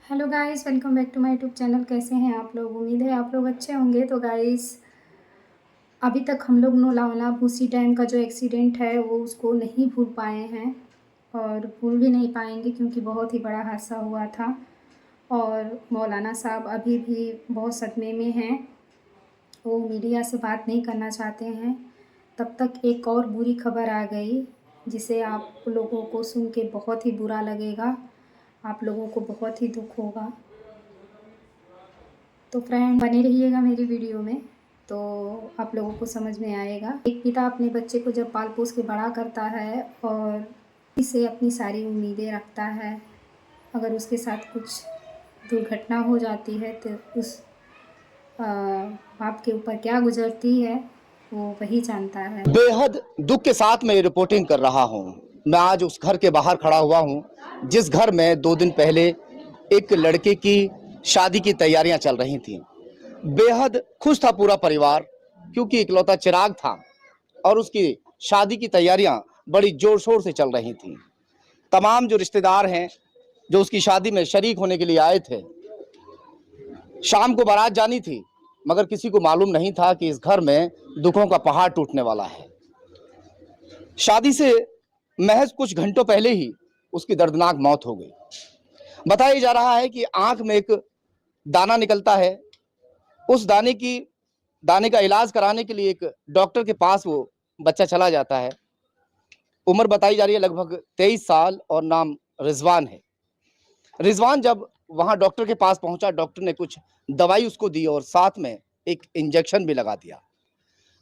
Hello guys, welcome back to my YouTube channel. कैसे हैं आप लोग? उम्मीद है आप लोग अच्छे होंगे। तो गाइस, अभी तक हम लोग लोनावाला बुसी डैम का जो एक्सीडेंट है वो उसको नहीं भूल पाए हैं और भूल भी नहीं पाएंगे, क्योंकि बहुत ही बड़ा हादसा हुआ था। और मौलाना साहब अभी भी बहुत सदमे में हैं। वो मीडिया से बात नहीं करना चाहते हैं। तब तक एक और बुरी खबर आ गई, जिसे आप लोगों को सुन के बहुत ही बुरा लगेगा, आप लोगों को बहुत ही दुख होगा। तो फ्रेंड, बने रहिएगा मेरी वीडियो में, तो आप लोगों को समझ में आएगा। एक पिता अपने बच्चे को जब पाल पोस के बड़ा करता है और इसे अपनी सारी उम्मीदें रखता है, अगर उसके साथ कुछ दुर्घटना हो जाती है तो उस बाप के ऊपर क्या गुजरती है वो वही जानता है। बेहद दुख के साथ मैं ये रिपोर्टिंग कर रहा हूँ। मैं आज उस घर के बाहर खड़ा हुआ हूँ जिस घर में 2 दिन पहले एक लड़के की शादी की तैयारियां चल रही थी। बेहद खुश था पूरा परिवार, क्योंकि इकलौता चिराग था और उसकी शादी की तैयारियां बड़ी जोर शोर से चल रही थी। तमाम जो रिश्तेदार हैं जो उसकी शादी में शरीक होने के लिए आए थे, शाम को बारात जानी थी, मगर किसी को मालूम नहीं था कि इस घर में दुखों का पहाड़ टूटने वाला है। शादी से महज कुछ घंटों पहले ही उसकी दर्दनाक मौत हो गई। बताया जा रहा है कि आंख में एक दाना निकलता है। उस दाने का इलाज कराने के लिए एक डॉक्टर के पास वो बच्चा चला जाता है। उम्र बताई जा रही है लगभग 23 साल और नाम रिजवान है। रिजवान जब वहां डॉक्टर के पास पहुंचा, डॉक्टर ने कुछ दवाई उसको दी और साथ में एक इंजेक्शन भी लगा दिया।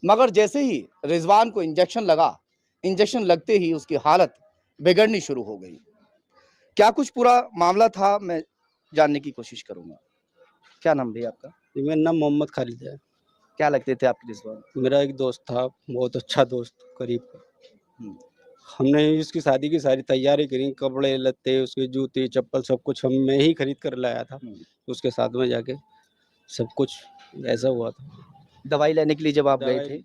मगर जैसे ही रिजवान को इंजेक्शन लगा, इंजेक्शन लगते ही उसकी हालत बिगड़नी शुरू हो गई। क्या कुछ पूरा मामला था, मैं जानने की कोशिश करूंगा। क्या नाम भैया आपका? जी, मेरा नाम मोहम्मद खालिद है। क्या लगते थे आपके रिजवान? मेरा एक दोस्त था, बहुत अच्छा दोस्त, करीब का। हम्म, हमने उसकी शादी की सारी तैयारी करी, कपड़े लत्ते, उसके जूते चप्पल सब कुछ मैं ही खरीद कर लाया था। हम्म। उसके साथ में जाके सब कुछ ऐसा हुआ था। दवाई लेने के लिए जब आप गए दवाई थे?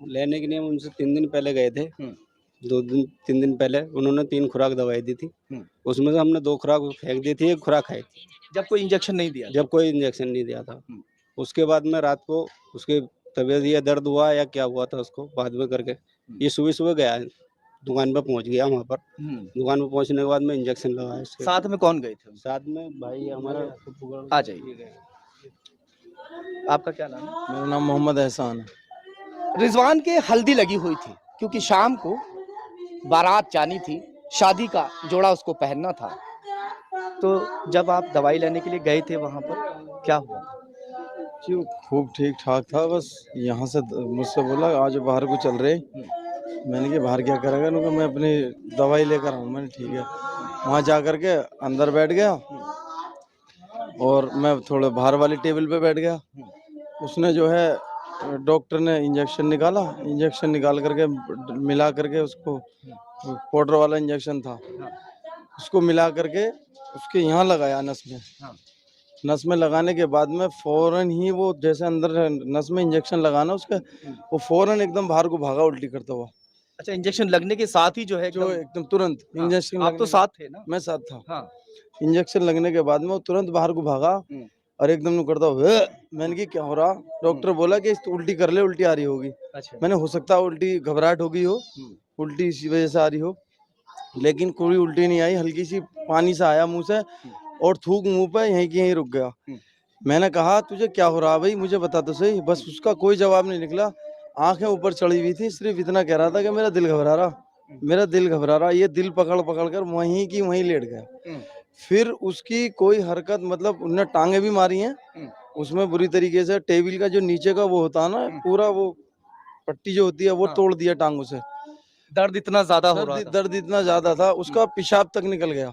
लेने के लिए हम उनसे 3 दिन पहले गए थे। हम्म, 2 दिन 3 दिन पहले उन्होंने 3 खुराक दवाई दी थी। हम्म। उसमें से हमने 2 खुराक फेंक दी थी, 1 खुराक खाई थी, जब कोई इंजेक्शन नहीं दिया? जब कोई इंजेक्शन नहीं दिया था। हम्म, उसके बाद में रात को उसके तबीयत या दर्द हुआ या क्या हुआ था उसको बाद में करके, ये सुबह-सुबह गया, दुकान पे पहुँच गया वहाँ पर। हम्म। दुकान पे पहुँचने के बाद में इंजेक्शन लगाया उसके। साथ में कौन गए थे? साथ में भाई हमारा आ जाइए। आपका क्या नाम है? मेरा नाम मोहम्मद एहसान है। रिजवान के हल्दी लगी हुई थी, क्योंकि शाम को बारात जानी थी, शादी का जोड़ा उसको पहनना था। तो जब आप दवाई लेने के लिए गए थे वहां पर, क्या हुआ? जी वो खूब ठीक ठाक था, बस यहाँ से मुझसे बोला आज बाहर को चल रहे। मैंने कहा बाहर क्या करेगा? उन्होंने कहा मैं अपनी दवाई लेकर आऊँ। मैंने ठीक है। वहाँ जा कर के अंदर बैठ गया और मैं थोड़े बाहर वाली टेबल पे बैठ गया। उसने जो है डॉक्टर ने इंजेक्शन निकाला, इंजेक्शन निकाल करके मिला करके उसको, पाउडर वाला इंजेक्शन था, उसको मिला करके उसके यहाँ लगाया नस में। नस में लगाने के बाद में फौरन ही वो जैसे अंदर नस में इंजेक्शन लगाना उसका, वो फौरन एकदम बाहर को भागा उल्टी करता हुआ। अच्छा, इंजेक्शन लगने के साथ ही जो है जो एकदम तुरंत हाँ, इंजेक्शन आप तो साथ थे ना? मैं साथ था। हाँ। इंजेक्शन लगने के बाद में वो तुरंत बाहर को भागा और एकदम नु करता हुआ मैंने कि क्या हो रहा? डॉक्टर बोला कि तो उल्टी कर ले, उल्टी आ रही होगी। अच्छा। मैंने हो सकता है उल्टी घबराहट हो गई हो, उल्टी इसी वजह से आ रही हो, लेकिन कोई उल्टी नहीं आई। हल्की सी पानी सा आया मुंह से और थूक मुंह पे यहीं की यहीं रुक गया। मैंने कहा तुझे क्या हो रहा भाई, मुझे बता तो सही। बस उसका कोई जवाब नहीं निकला, आंखें ऊपर चढ़ी हुई थी, सिर्फ इतना कह रहा था कि मेरा दिल घबरा रहा, मेरा दिल घबरा रहा। ये दिल पकड़ पकड़ कर वहीं की वहीं लेट गया। फिर उसकी कोई हरकत, मतलब उन्होंने टांगे भी मारी हैं उसमें बुरी तरीके से। टेबल का जो नीचे का वो होता है ना, पूरा वो पट्टी जो होती है वो तोड़ दिया टांगों से। दर्द इतना ज्यादा हो रहा था? दर्द इतना ज्यादा था, उसका पेशाब तक निकल गया।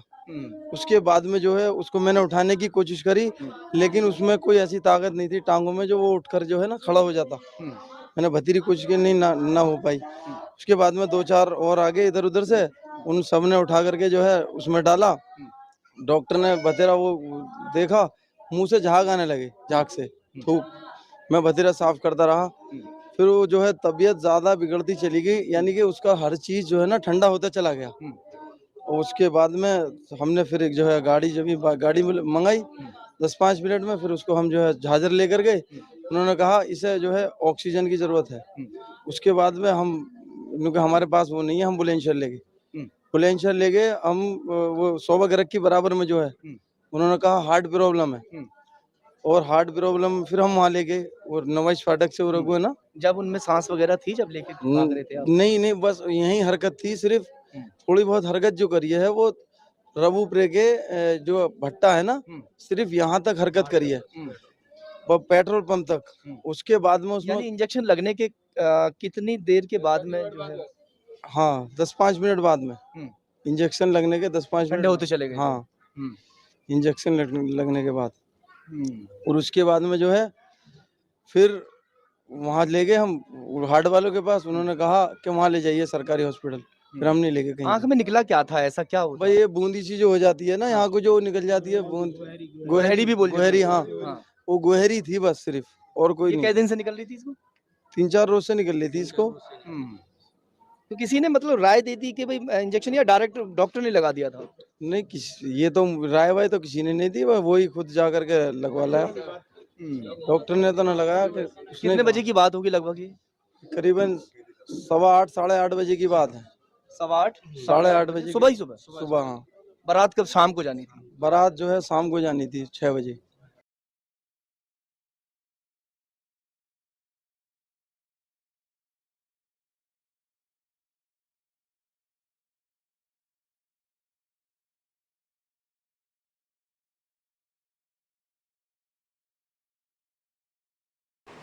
उसके बाद में जो है उसको मैंने उठाने की कोशिश करी, लेकिन उसमें कोई ऐसी ताकत नहीं थी टांगों में जो वो उठकर जो है ना खड़ा हो जाता। मैंने भतीरी कोशिश की, नहीं ना हो पाई। उसके बाद में 2-4 और आगे इधर उधर से उन सब ने उठा करके जो है उसमें डाला। डॉक्टर ने बतेरा वो देखा, मुंह से झाग आने लगे, झाग से थूक। मैं बतेरा साफ करता रहा। फिर वो जो है तबीयत ज्यादा बिगड़ती चली गई, यानी कि उसका हर चीज जो है ना ठंडा होता चला गया। और उसके बाद में हमने फिर एक जो है गाड़ी जब भी गाड़ी मंगाई 10-5 मिनट में, फिर उसको हम जो है झाझर लेकर गए। उन्होंने कहा इसे जो है ऑक्सीजन की जरूरत है। उसके बाद में हम उन्होंने हमारे पास वो नहीं है, हम बुलंदशहर ले गए। बुलंदशहर ले गए हम, वो 100 रख की बराबर में जो है, उन्होंने कहा हार्ट प्रॉब्लम है। और हार्ट प्रॉब्लम फिर हम वहाँ ले गए और नवाइश फाटक से वो रघु है ना, जब उनमें सांस वगैरह थी जब लेके भाग रहे थे आप? नहीं नहीं, बस यही हरकत थी सिर्फ। थोड़ी बहुत हरकत जो करी है वो रबूपुरे के जो भट्टा है ना, सिर्फ यहाँ तक हरकत करी है, वो पेट्रोल पंप तक। उसके बाद में उसमें यानी इंजेक्शन लगने के कितनी देर के बाद में जो है हाँ 10-5 मिनट बाद में इंजेक्शन लगने के 10-5 मिनट ठंडे होते चले गए? हाँ, हम्म, इंजेक्शन लगने के बाद। हम्म, और उसके बाद में जो है फिर वहाँ ले गए हम हार्ट वालों के पास। उन्होंने कहा कि वहाँ ले जाइए सरकारी हॉस्पिटल। फिर हम नहीं लेके कहीं। आंख में निकला क्या था, ऐसा क्या हुआ? भाई ये बूंदी सी जो हो जाती है ना, यहाँ को जो निकल जाती है बूंद, गोहरी भी बोल गोहरी, हाँ हाँ। वो गोहरी थी बस सिर्फ, और कोई ये नहीं। कै दिन से निकल रही थी इसको? 3-4 रोज से निकल रही थी इसको। तो किसी ने मतलब राय दे दी कि भाई इंजेक्शन, या डायरेक्ट डॉक्टर ने लगा दिया था? नहीं ये तो राय वाय तो किसी ने नहीं दी, वो ही खुद जा करके लगवा लाया। डॉक्टर ने तो ना लगाया कि उसने। कितने बजे की बात होगी लगभग ये? करीबन 8:15 8:30 बजे की बात है। 8:15 8:30 बजे सुबह ही सुबह? सुबह हाँ। बारात कब शाम को जानी थी? बारात जो है शाम को जानी थी 6 बजे।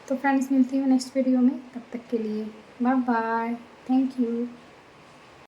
तो फ्रेंड्स मिलती हूँ नेक्स्ट वीडियो में, तब तक के लिए बाय बाय, थैंक यू।